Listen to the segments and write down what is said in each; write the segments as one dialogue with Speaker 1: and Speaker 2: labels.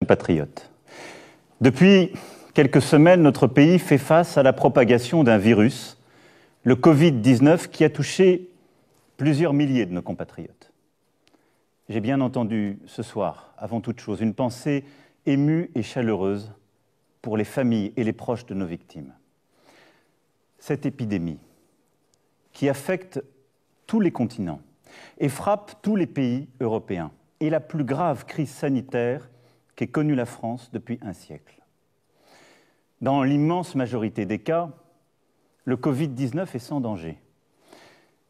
Speaker 1: Compatriotes. Depuis quelques semaines, notre pays fait face à la propagation d'un virus, le Covid-19, qui a touché plusieurs milliers de nos compatriotes. J'ai bien entendu ce soir, avant toute chose, une pensée émue et chaleureuse pour les familles et les proches de nos victimes. Cette épidémie, qui affecte tous les continents et frappe tous les pays européens, est la plus grave crise sanitaire qu'ait connue la France depuis un siècle. Dans l'immense majorité des cas, le Covid-19 est sans danger.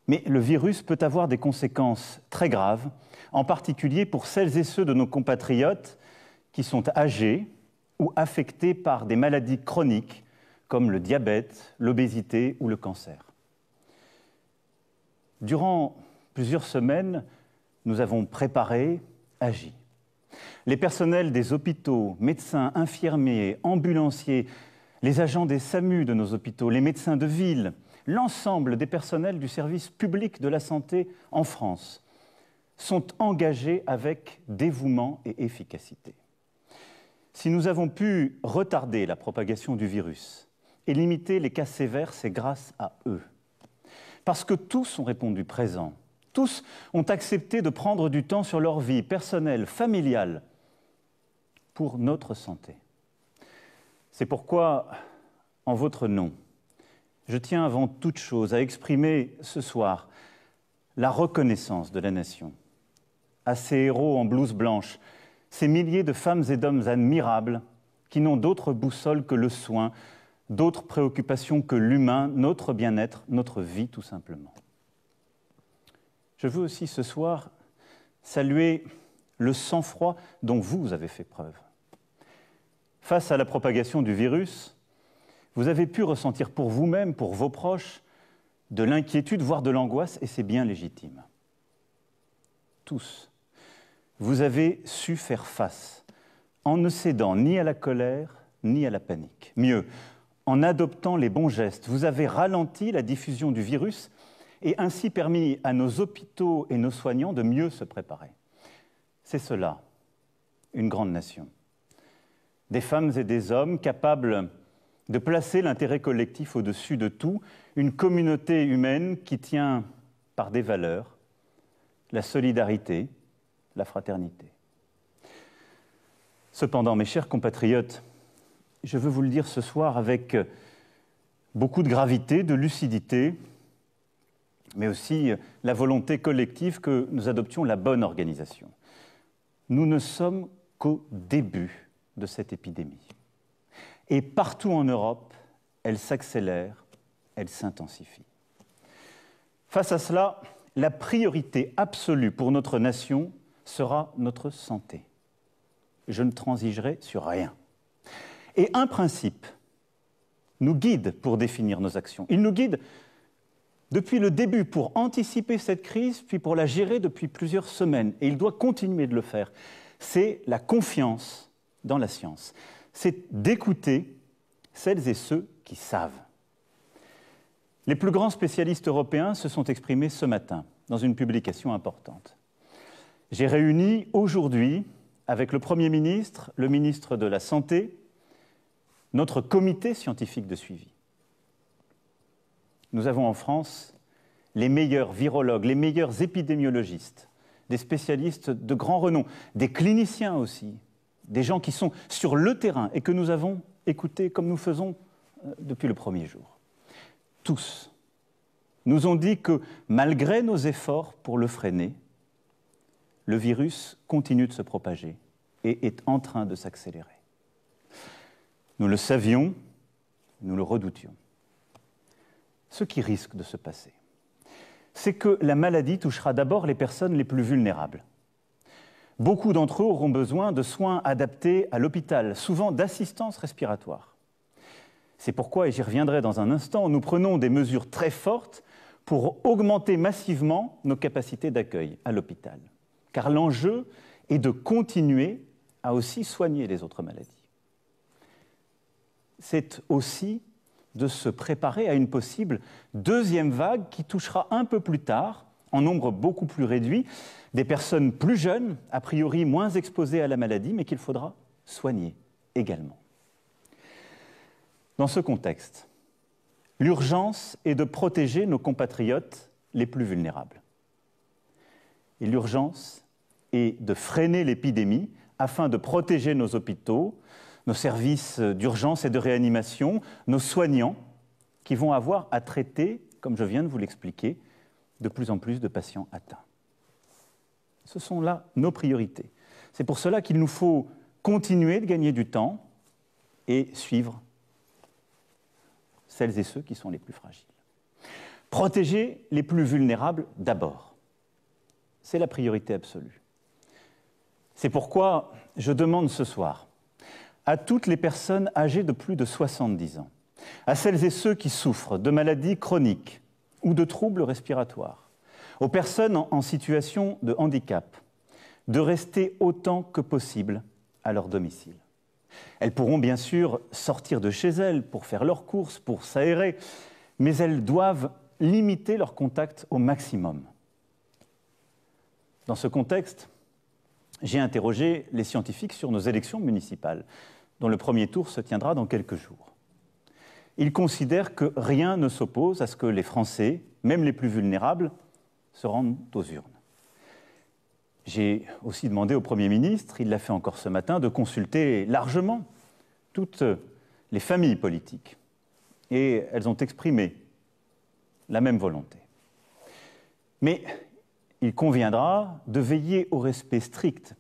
Speaker 1: Mais le virus peut avoir des conséquences très graves, en particulier pour celles et ceux de nos compatriotes qui sont âgés ou affectés par des maladies chroniques comme le diabète, l'obésité ou le cancer. Durant plusieurs semaines, nous avons préparé, agi. Les personnels des hôpitaux, médecins, infirmiers, ambulanciers, les agents des SAMU de nos hôpitaux, les médecins de ville, l'ensemble des personnels du service public de la santé en France sont engagés avec dévouement et efficacité. Si nous avons pu retarder la propagation du virus et limiter les cas sévères, c'est grâce à eux. Parce que tous ont répondu présent. Tous ont accepté de prendre du temps sur leur vie personnelle, familiale, pour notre santé. C'est pourquoi, en votre nom, je tiens avant toute chose à exprimer ce soir la reconnaissance de la nation à ces héros en blouse blanche, ces milliers de femmes et d'hommes admirables qui n'ont d'autre boussole que le soin, d'autres préoccupations que l'humain, notre bien-être, notre vie tout simplement. Je veux aussi ce soir saluer le sang-froid dont vous avez fait preuve. Face à la propagation du virus, vous avez pu ressentir pour vous-même, pour vos proches, de l'inquiétude, voire de l'angoisse, et c'est bien légitime. Tous, vous avez su faire face en ne cédant ni à la colère, ni à la panique. Mieux, en adoptant les bons gestes, vous avez ralenti la diffusion du virus et ainsi permis à nos hôpitaux et nos soignants de mieux se préparer. C'est cela, une grande nation. Des femmes et des hommes capables de placer l'intérêt collectif au-dessus de tout, une communauté humaine qui tient par des valeurs, la solidarité, la fraternité. Cependant, mes chers compatriotes, je veux vous le dire ce soir avec beaucoup de gravité, de lucidité, mais aussi la volonté collective que nous adoptions la bonne organisation. Nous ne sommes qu'au début de cette épidémie. Et partout en Europe, elle s'accélère, elle s'intensifie. Face à cela, la priorité absolue pour notre nation sera notre santé. Je ne transigerai sur rien. Et un principe nous guide pour définir nos actions. Il nous guide depuis le début pour anticiper cette crise, puis pour la gérer depuis plusieurs semaines. Et il doit continuer de le faire. C'est la confiance dans la science. C'est d'écouter celles et ceux qui savent. Les plus grands spécialistes européens se sont exprimés ce matin dans une publication importante. J'ai réuni aujourd'hui, avec le Premier ministre, le ministre de la Santé, notre comité scientifique de suivi. Nous avons en France les meilleurs virologues, les meilleurs épidémiologistes, des spécialistes de grand renom, des cliniciens aussi, des gens qui sont sur le terrain et que nous avons écoutés comme nous faisons depuis le premier jour. Tous nous ont dit que malgré nos efforts pour le freiner, le virus continue de se propager et est en train de s'accélérer. Nous le savions, nous le redoutions. Ce qui risque de se passer, c'est que la maladie touchera d'abord les personnes les plus vulnérables. Beaucoup d'entre eux auront besoin de soins adaptés à l'hôpital, souvent d'assistance respiratoire. C'est pourquoi, et j'y reviendrai dans un instant, nous prenons des mesures très fortes pour augmenter massivement nos capacités d'accueil à l'hôpital. Car l'enjeu est de continuer à aussi soigner les autres maladies. C'est aussi de se préparer à une possible deuxième vague qui touchera un peu plus tard, en nombre beaucoup plus réduit, des personnes plus jeunes, a priori moins exposées à la maladie, mais qu'il faudra soigner également. Dans ce contexte, l'urgence est de protéger nos compatriotes les plus vulnérables. Et l'urgence est de freiner l'épidémie afin de protéger nos hôpitaux, nos services d'urgence et de réanimation, nos soignants qui vont avoir à traiter, comme je viens de vous l'expliquer, de plus en plus de patients atteints. Ce sont là nos priorités. C'est pour cela qu'il nous faut continuer de gagner du temps et suivre celles et ceux qui sont les plus fragiles. Protéger les plus vulnérables d'abord. C'est la priorité absolue. C'est pourquoi je demande ce soir à toutes les personnes âgées de plus de 70 ans, à celles et ceux qui souffrent de maladies chroniques ou de troubles respiratoires, aux personnes en situation de handicap, de rester autant que possible à leur domicile. Elles pourront bien sûr sortir de chez elles pour faire leurs courses, pour s'aérer, mais elles doivent limiter leur contact au maximum. Dans ce contexte, j'ai interrogé les scientifiques sur nos élections municipales, dont le premier tour se tiendra dans quelques jours. Ils considèrent que rien ne s'oppose à ce que les Français, même les plus vulnérables, se rendent aux urnes. J'ai aussi demandé au Premier ministre, il l'a fait encore ce matin, de consulter largement toutes les familles politiques. Et elles ont exprimé la même volonté. Mais il conviendra de veiller au respect strict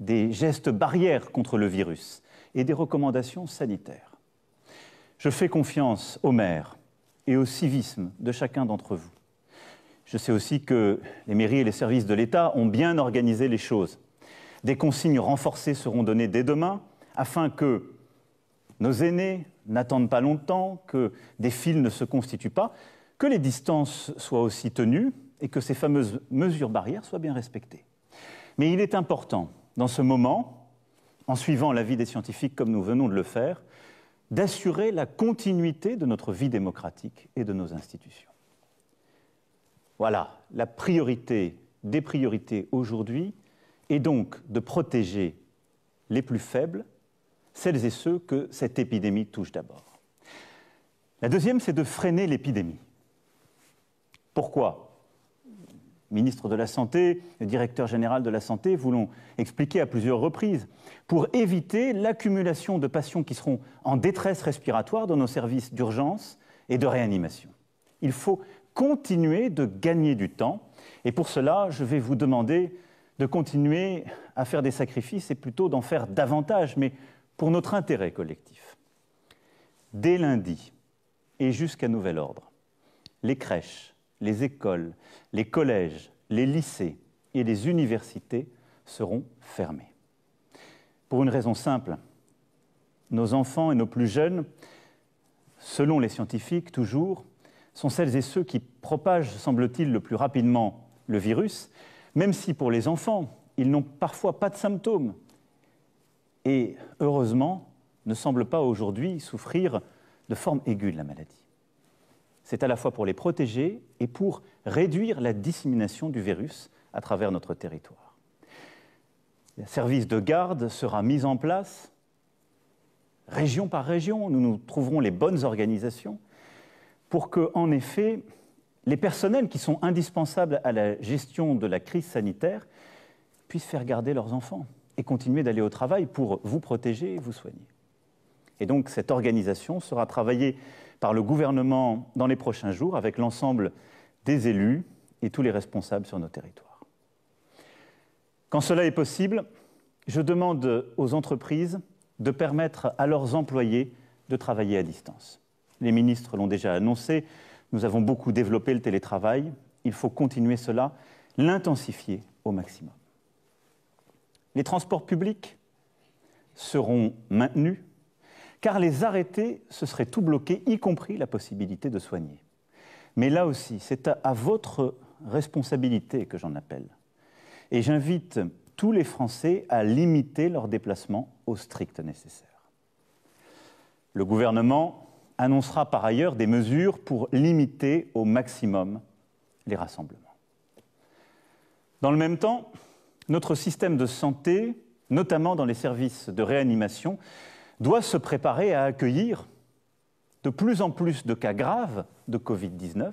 Speaker 1: des gestes barrières contre le virus et des recommandations sanitaires. Je fais confiance aux maires et au civisme de chacun d'entre vous. Je sais aussi que les mairies et les services de l'État ont bien organisé les choses. Des consignes renforcées seront données dès demain afin que nos aînés n'attendent pas longtemps, que des files ne se constituent pas, que les distances soient aussi tenues et que ces fameuses mesures barrières soient bien respectées. Mais il est important, dans ce moment, en suivant l'avis des scientifiques comme nous venons de le faire, d'assurer la continuité de notre vie démocratique et de nos institutions. Voilà, la priorité des priorités aujourd'hui est donc de protéger les plus faibles, celles et ceux que cette épidémie touche d'abord. La deuxième, c'est de freiner l'épidémie. Pourquoi ? Le ministre de la Santé, le directeur général de la Santé vous l'ont expliqué à plusieurs reprises, pour éviter l'accumulation de patients qui seront en détresse respiratoire dans nos services d'urgence et de réanimation. Il faut continuer de gagner du temps et pour cela, je vais vous demander de continuer à faire des sacrifices et plutôt d'en faire davantage, mais pour notre intérêt collectif. Dès lundi et jusqu'à nouvel ordre, les crèches, les écoles, les collèges, les lycées et les universités seront fermés. Pour une raison simple, nos enfants et nos plus jeunes, selon les scientifiques toujours, sont celles et ceux qui propagent, semble-t-il, le plus rapidement le virus, même si pour les enfants, ils n'ont parfois pas de symptômes et, heureusement, ne semblent pas aujourd'hui souffrir de forme aiguë de la maladie. C'est à la fois pour les protéger et pour réduire la dissémination du virus à travers notre territoire. Un service de garde sera mis en place, région par région, nous trouverons les bonnes organisations pour que, en effet, les personnels qui sont indispensables à la gestion de la crise sanitaire puissent faire garder leurs enfants et continuer d'aller au travail pour vous protéger et vous soigner. Et donc cette organisation sera travaillée par le gouvernement dans les prochains jours avec l'ensemble des élus et tous les responsables sur nos territoires. Quand cela est possible, je demande aux entreprises de permettre à leurs employés de travailler à distance. Les ministres l'ont déjà annoncé, nous avons beaucoup développé le télétravail, il faut continuer cela, l'intensifier au maximum. Les transports publics seront maintenus, car les arrêtés, ce serait tout bloqué, y compris la possibilité de soigner. Mais là aussi, c'est à votre responsabilité que j'en appelle. Et j'invite tous les Français à limiter leurs déplacements au strict nécessaire. Le gouvernement annoncera par ailleurs des mesures pour limiter au maximum les rassemblements. Dans le même temps, notre système de santé notamment dans les services de réanimation, doit se préparer à accueillir de plus en plus de cas graves de Covid-19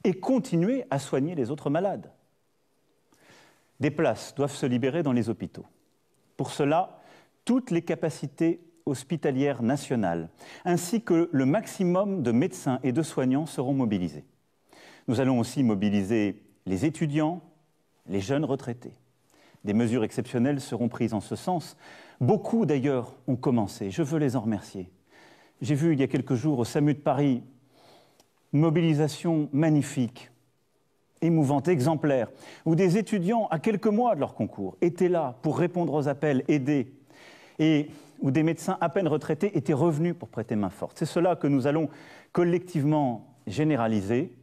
Speaker 1: et continuer à soigner les autres malades. Des places doivent se libérer dans les hôpitaux. Pour cela, toutes les capacités hospitalières nationales, ainsi que le maximum de médecins et de soignants seront mobilisés. Nous allons aussi mobiliser les étudiants, les jeunes retraités. Des mesures exceptionnelles seront prises en ce sens. Beaucoup d'ailleurs ont commencé, je veux les en remercier. J'ai vu il y a quelques jours au SAMU de Paris une mobilisation magnifique, émouvante, exemplaire, où des étudiants, à quelques mois de leur concours, étaient là pour répondre aux appels, aider, et où des médecins à peine retraités étaient revenus pour prêter main forte. C'est cela que nous allons collectivement généraliser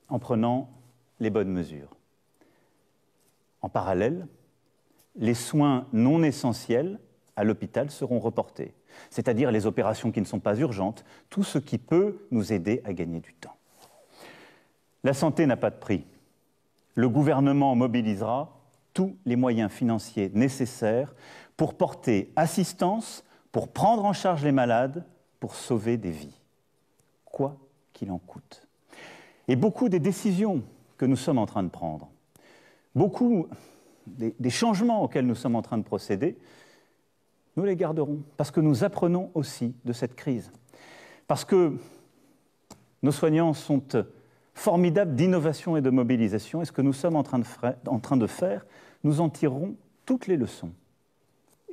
Speaker 1: en prenant les bonnes mesures. En parallèle, les soins non essentiels à l'hôpital seront reportés, c'est-à-dire les opérations qui ne sont pas urgentes, tout ce qui peut nous aider à gagner du temps. La santé n'a pas de prix. Le gouvernement mobilisera tous les moyens financiers nécessaires pour porter assistance, pour prendre en charge les malades, pour sauver des vies, quoi qu'il en coûte. Et beaucoup des décisions que nous sommes en train de prendre, beaucoup des changements auxquels nous sommes en train de procéder, nous les garderons, parce que nous apprenons aussi de cette crise. Parce que nos soignants sont formidables d'innovation et de mobilisation, et ce que nous sommes en train de faire, nous en tirerons toutes les leçons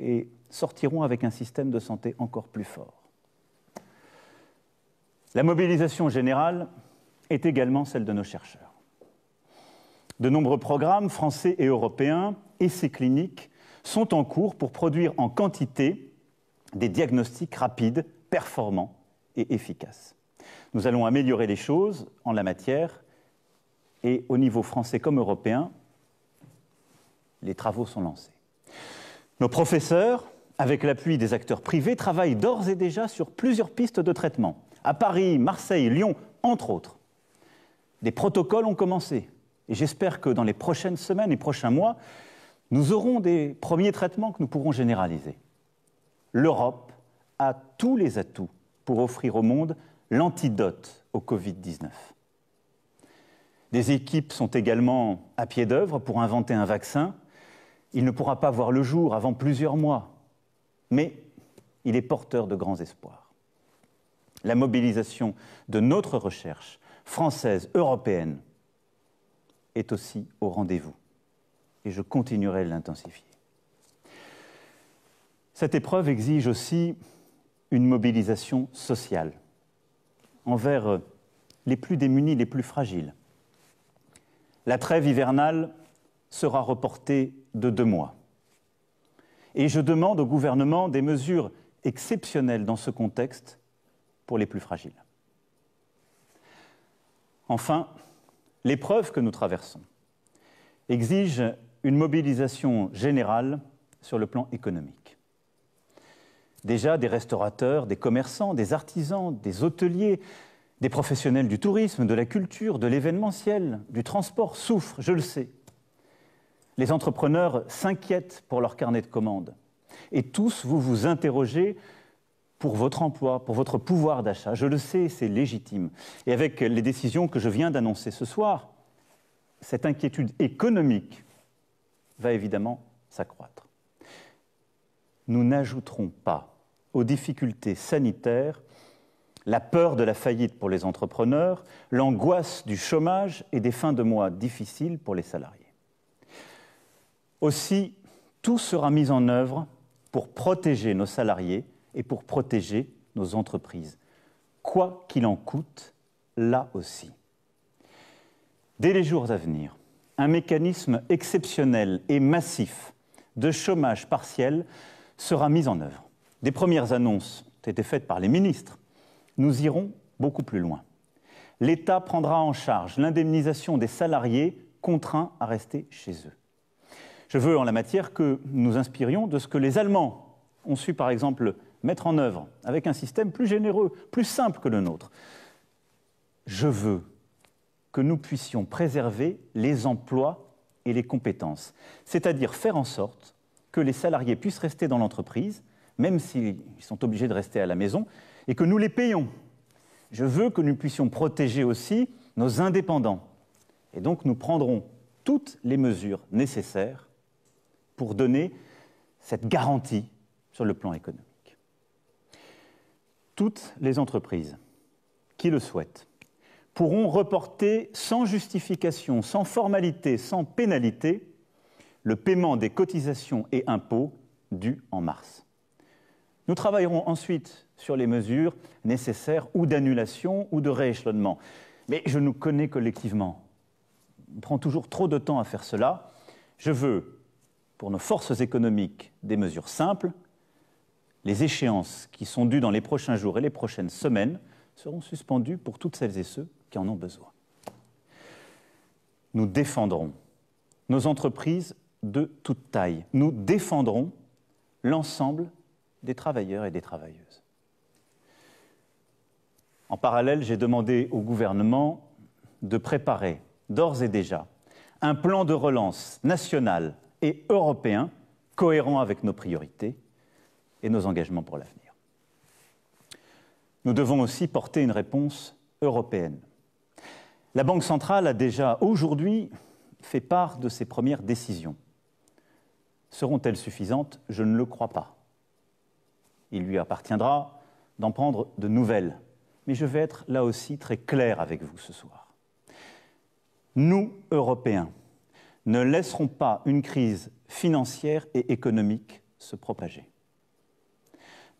Speaker 1: et sortirons avec un système de santé encore plus fort. La mobilisation générale est également celle de nos chercheurs. De nombreux programmes français et européens, essais cliniques, sont en cours pour produire en quantité des diagnostics rapides, performants et efficaces. Nous allons améliorer les choses en la matière et au niveau français comme européen, les travaux sont lancés. Nos professeurs, avec l'appui des acteurs privés, travaillent d'ores et déjà sur plusieurs pistes de traitement. À Paris, Marseille, Lyon, entre autres. Des protocoles ont commencé et j'espère que dans les prochaines semaines et prochains mois, nous aurons des premiers traitements que nous pourrons généraliser. L'Europe a tous les atouts pour offrir au monde l'antidote au Covid-19. Des équipes sont également à pied d'œuvre pour inventer un vaccin. Il ne pourra pas voir le jour avant plusieurs mois, mais il est porteur de grands espoirs. La mobilisation de notre recherche française, européenne, est aussi au rendez-vous. Et je continuerai de l'intensifier. Cette épreuve exige aussi une mobilisation sociale envers les plus démunis, les plus fragiles. La trêve hivernale sera reportée de 2 mois. Et je demande au gouvernement des mesures exceptionnelles dans ce contexte pour les plus fragiles. Enfin, l'épreuve que nous traversons exige une mobilisation générale sur le plan économique. Déjà, des restaurateurs, des commerçants, des artisans, des hôteliers, des professionnels du tourisme, de la culture, de l'événementiel, du transport souffrent, je le sais. Les entrepreneurs s'inquiètent pour leur carnet de commandes. Et tous, vous vous interrogez pour votre emploi, pour votre pouvoir d'achat. Je le sais, c'est légitime. Et avec les décisions que je viens d'annoncer ce soir, cette inquiétude économique va évidemment s'accroître. Nous n'ajouterons pas aux difficultés sanitaires la peur de la faillite pour les entrepreneurs, l'angoisse du chômage et des fins de mois difficiles pour les salariés. Aussi, tout sera mis en œuvre pour protéger nos salariés et pour protéger nos entreprises, quoi qu'il en coûte, là aussi. Dès les jours à venir, un mécanisme exceptionnel et massif de chômage partiel sera mis en œuvre. Des premières annonces ont été faites par les ministres. Nous irons beaucoup plus loin. L'État prendra en charge l'indemnisation des salariés contraints à rester chez eux. Je veux en la matière que nous inspirions de ce que les Allemands ont su par exemple mettre en œuvre avec un système plus généreux, plus simple que le nôtre. Je veux que nous puissions préserver les emplois et les compétences, c'est-à-dire faire en sorte que les salariés puissent rester dans l'entreprise, même s'ils sont obligés de rester à la maison, et que nous les payons. Je veux que nous puissions protéger aussi nos indépendants. Et donc nous prendrons toutes les mesures nécessaires pour donner cette garantie sur le plan économique. Toutes les entreprises qui le souhaitent pourront reporter sans justification, sans formalité, sans pénalité, le paiement des cotisations et impôts dus en mars. Nous travaillerons ensuite sur les mesures nécessaires ou d'annulation ou de rééchelonnement. Mais je nous connais collectivement. On prend toujours trop de temps à faire cela. Je veux, pour nos forces économiques, des mesures simples. Les échéances qui sont dues dans les prochains jours et les prochaines semaines seront suspendues pour toutes celles et ceux qui en ont besoin. Nous défendrons nos entreprises de toute taille. Nous défendrons l'ensemble des travailleurs et des travailleuses. En parallèle, j'ai demandé au gouvernement de préparer d'ores et déjà un plan de relance national et européen cohérent avec nos priorités et nos engagements pour l'avenir. Nous devons aussi porter une réponse européenne. La Banque centrale a déjà aujourd'hui fait part de ses premières décisions. Seront-elles suffisantes? Je ne le crois pas. Il lui appartiendra d'en prendre de nouvelles. Mais je vais être là aussi très clair avec vous ce soir. Nous, Européens, ne laisserons pas une crise financière et économique se propager.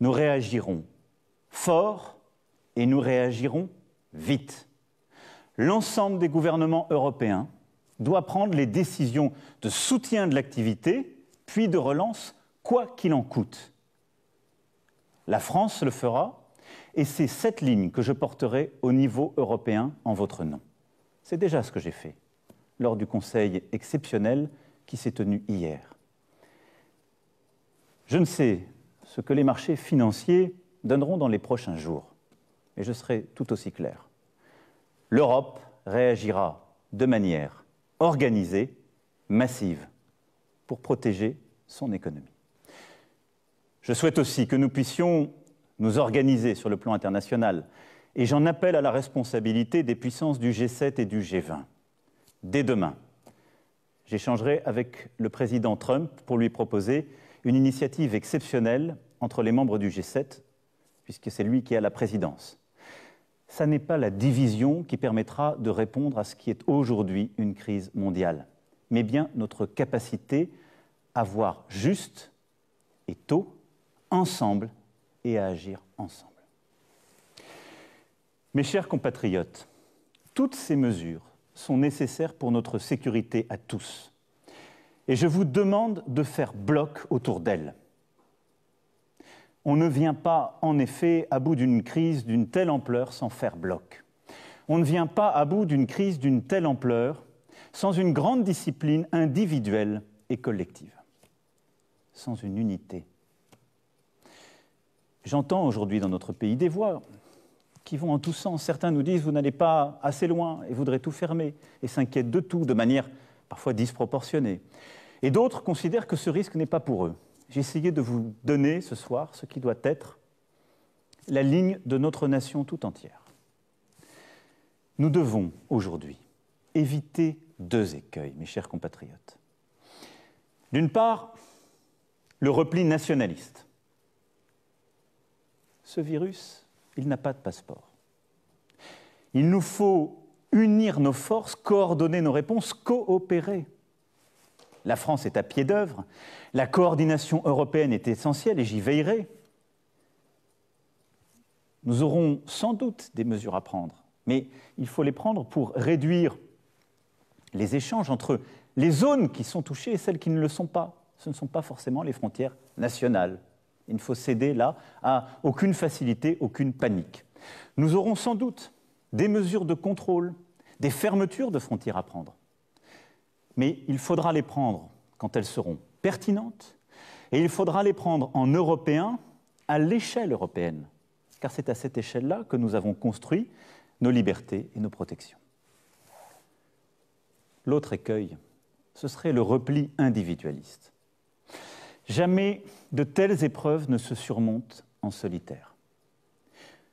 Speaker 1: Nous réagirons fort et nous réagirons vite. L'ensemble des gouvernements européens doit prendre les décisions de soutien de l'activité, puis de relance, quoi qu'il en coûte. La France le fera, et c'est cette ligne que je porterai au niveau européen en votre nom. C'est déjà ce que j'ai fait lors du Conseil exceptionnel qui s'est tenu hier. Je ne sais ce que les marchés financiers donneront dans les prochains jours, mais je serai tout aussi clair. L'Europe réagira de manière organisée, massive, pour protéger son économie. Je souhaite aussi que nous puissions nous organiser sur le plan international, et j'en appelle à la responsabilité des puissances du G7 et du G20. Dès demain, j'échangerai avec le président Trump pour lui proposer une initiative exceptionnelle entre les membres du G7, puisque c'est lui qui a la présidence. Ça n'est pas la division qui permettra de répondre à ce qui est aujourd'hui une crise mondiale, mais bien notre capacité à voir juste et tôt, ensemble, et à agir ensemble. Mes chers compatriotes, toutes ces mesures sont nécessaires pour notre sécurité à tous. Et je vous demande de faire bloc autour d'elles. On ne vient pas, en effet, à bout d'une crise d'une telle ampleur sans faire bloc. On ne vient pas à bout d'une crise d'une telle ampleur sans une grande discipline individuelle et collective, sans une unité. J'entends aujourd'hui dans notre pays des voix qui vont en tous sens. Certains nous disent « vous n'allez pas assez loin et voudraient tout fermer » et s'inquiètent de tout, de manière parfois disproportionnée. Et d'autres considèrent que ce risque n'est pas pour eux. J'ai essayé de vous donner ce soir ce qui doit être la ligne de notre nation tout entière. Nous devons aujourd'hui éviter deux écueils, mes chers compatriotes. D'une part, le repli nationaliste. Ce virus, il n'a pas de passeport. Il nous faut unir nos forces, coordonner nos réponses, coopérer. La France est à pied d'œuvre, la coordination européenne est essentielle et j'y veillerai. Nous aurons sans doute des mesures à prendre, mais il faut les prendre pour réduire les échanges entre les zones qui sont touchées et celles qui ne le sont pas. Ce ne sont pas forcément les frontières nationales. Il ne faut céder là à aucune facilité, aucune panique. Nous aurons sans doute des mesures de contrôle, des fermetures de frontières à prendre. Mais il faudra les prendre quand elles seront pertinentes et il faudra les prendre en Européens à l'échelle européenne, car c'est à cette échelle-là que nous avons construit nos libertés et nos protections. L'autre écueil, ce serait le repli individualiste. Jamais de telles épreuves ne se surmontent en solitaire.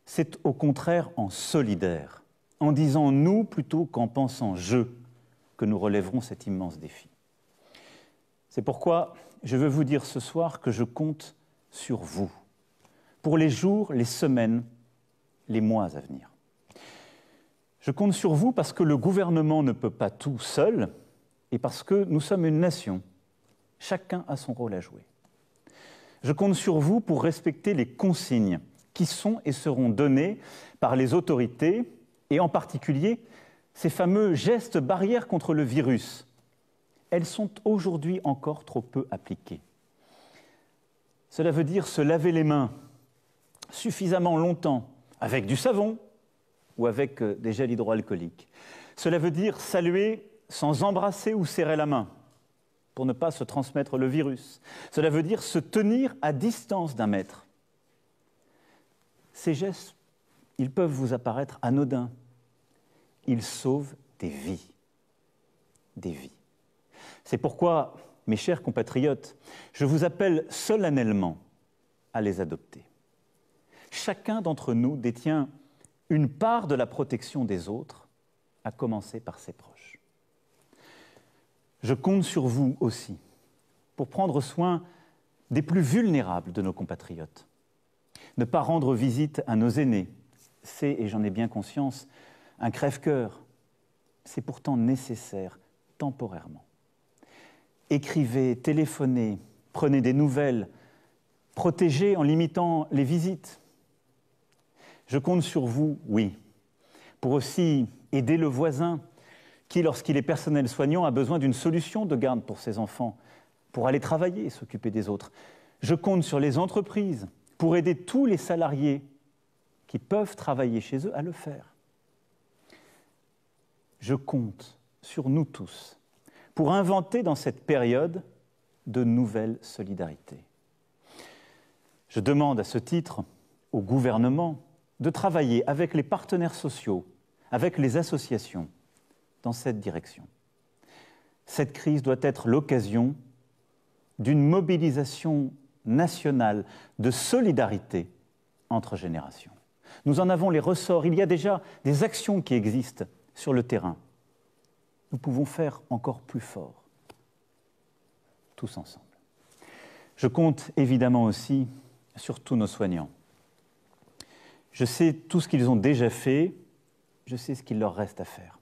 Speaker 1: C'est au contraire en solidaire, en disant « nous » plutôt qu'en pensant « je », que nous relèverons cet immense défi. C'est pourquoi je veux vous dire ce soir que je compte sur vous, pour les jours, les semaines, les mois à venir. Je compte sur vous parce que le gouvernement ne peut pas tout seul et parce que nous sommes une nation. Chacun a son rôle à jouer. Je compte sur vous pour respecter les consignes qui sont et seront données par les autorités et en particulier ces fameux gestes barrières contre le virus. Elles sont aujourd'hui encore trop peu appliquées. Cela veut dire se laver les mains suffisamment longtemps avec du savon ou avec des gels hydroalcooliques. Cela veut dire saluer sans embrasser ou serrer la main pour ne pas se transmettre le virus. Cela veut dire se tenir à distance d'1 mètre. Ces gestes, ils peuvent vous apparaître anodins. Ils sauvent des vies. Des vies. C'est pourquoi, mes chers compatriotes, je vous appelle solennellement à les adopter. Chacun d'entre nous détient une part de la protection des autres, à commencer par ses proches. Je compte sur vous aussi pour prendre soin des plus vulnérables de nos compatriotes. Ne pas rendre visite à nos aînés, c'est, et j'en ai bien conscience, un crève-cœur. C'est pourtant nécessaire temporairement. Écrivez, téléphonez, prenez des nouvelles, protégez en limitant les visites. Je compte sur vous, oui, pour aussi aider le voisin qui, lorsqu'il est personnel soignant, a besoin d'une solution de garde pour ses enfants, pour aller travailler et s'occuper des autres. Je compte sur les entreprises pour aider tous les salariés qui peuvent travailler chez eux à le faire. Je compte sur nous tous pour inventer dans cette période de nouvelles solidarités. Je demande à ce titre au gouvernement de travailler avec les partenaires sociaux, avec les associations, dans cette direction. Cette crise doit être l'occasion d'une mobilisation nationale de solidarité entre générations. Nous en avons les ressorts. Il y a déjà des actions qui existent sur le terrain. Nous pouvons faire encore plus fort, tous ensemble. Je compte évidemment aussi sur tous nos soignants. Je sais tout ce qu'ils ont déjà fait, je sais ce qu'il leur reste à faire.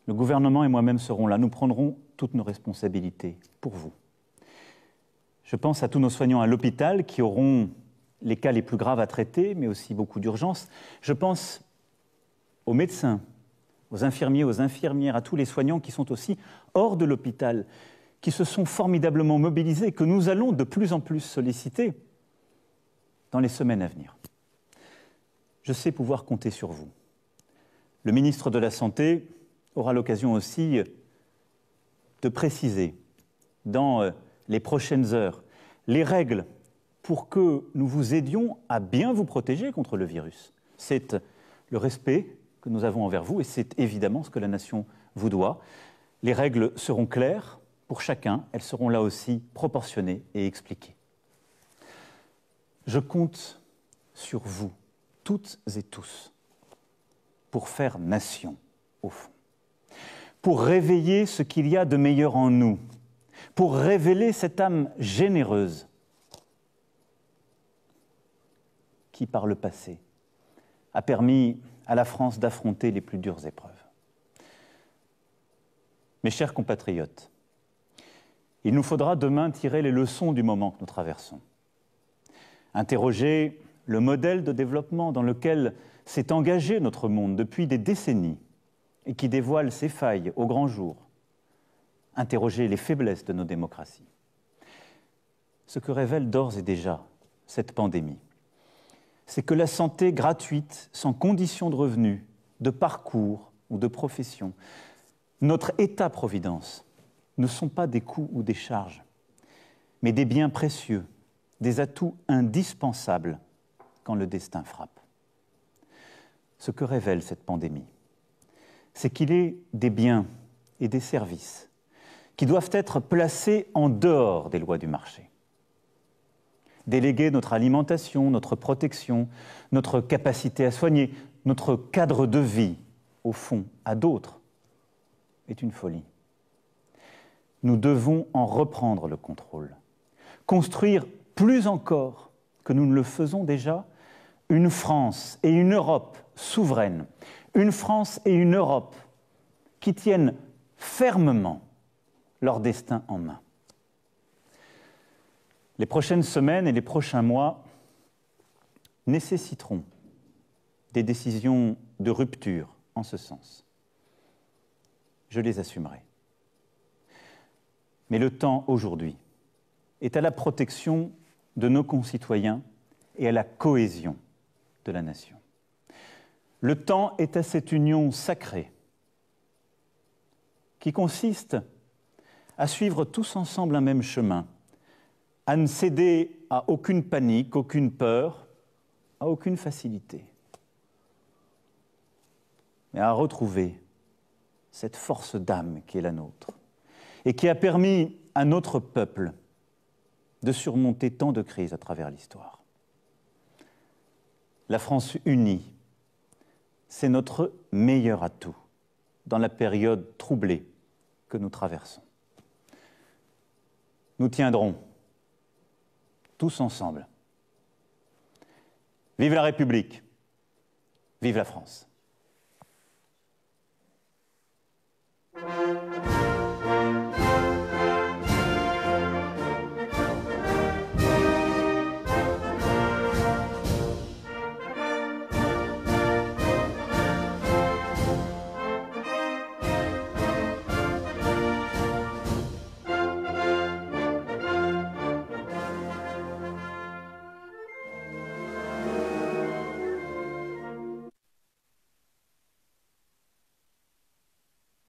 Speaker 1: Le gouvernement et moi-même serons là, nous prendrons toutes nos responsabilités pour vous. Je pense à tous nos soignants à l'hôpital qui auront les cas les plus graves à traiter, mais aussi beaucoup d'urgences. Je pense aux médecins, aux infirmiers, aux infirmières, à tous les soignants qui sont aussi hors de l'hôpital, qui se sont formidablement mobilisés, que nous allons de plus en plus solliciter dans les semaines à venir. Je sais pouvoir compter sur vous. Le ministre de la Santé aura l'occasion aussi de préciser dans les prochaines heures les règles pour que nous vous aidions à bien vous protéger contre le virus. C'est le respect que nous avons envers vous et c'est évidemment ce que la nation vous doit. Les règles seront claires pour chacun, elles seront là aussi proportionnées et expliquées. Je compte sur vous, toutes et tous, pour faire nation, au fond, pour réveiller ce qu'il y a de meilleur en nous, pour révéler cette âme généreuse qui, par le passé, a permis à la France d'affronter les plus dures épreuves. Mes chers compatriotes, il nous faudra demain tirer les leçons du moment que nous traversons, interroger le modèle de développement dans lequel s'est engagé notre monde depuis des décennies et qui dévoile ses failles au grand jour, interroger les faiblesses de nos démocraties. Ce que révèle d'ores et déjà cette pandémie, c'est que la santé gratuite, sans condition de revenus, de parcours ou de profession, notre État-providence, ne sont pas des coûts ou des charges, mais des biens précieux, des atouts indispensables quand le destin frappe. Ce que révèle cette pandémie, c'est qu'il est des biens et des services qui doivent être placés en dehors des lois du marché. Déléguer notre alimentation, notre protection, notre capacité à soigner, notre cadre de vie, au fond, à d'autres, est une folie. Nous devons en reprendre le contrôle, construire plus encore que nous ne le faisons déjà, une France et une Europe souveraines, une France et une Europe qui tiennent fermement leur destin en main. Les prochaines semaines et les prochains mois nécessiteront des décisions de rupture en ce sens. Je les assumerai. Mais le temps aujourd'hui est à la protection de nos concitoyens et à la cohésion de la nation. Le temps est à cette union sacrée qui consiste à suivre tous ensemble un même chemin, à ne céder à aucune panique, aucune peur, à aucune facilité, mais à retrouver cette force d'âme qui est la nôtre et qui a permis à notre peuple de surmonter tant de crises à travers l'histoire. La France unie, c'est notre meilleur atout dans la période troublée que nous traversons. Nous tiendrons tous ensemble. Vive la République, vive la France.